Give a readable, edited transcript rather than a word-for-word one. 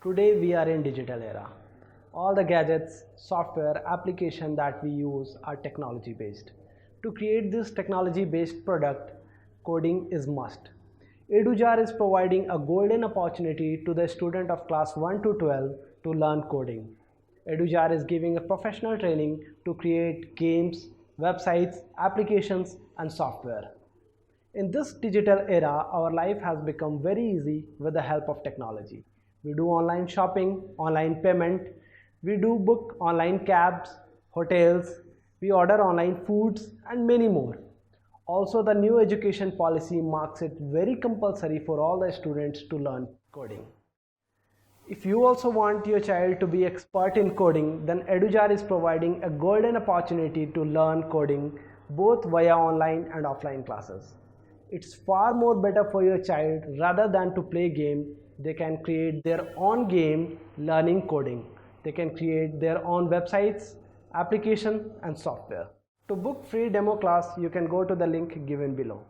Today we are in digital era. All the gadgets, software, application that we use are technology based. To create this technology based product, coding is must. Edujar is providing a golden opportunity to the student of class 1 to 12 to learn coding. Edujar is giving a professional training to create games, websites, applications and software. In this digital era, our life has become very easy with the help of technology. We do online shopping, online payment, we do book online cabs, hotels, we order online foods and many more. Also, the new education policy marks it very compulsory for all the students to learn coding. If you also want your child to be expert in coding, then Edujar is providing a golden opportunity to learn coding both via online and offline classes. It's far more better for your child rather than to play game. They can create their own game learning coding. They can create their own websites, application and software. To book free demo class, you can go to the link given below.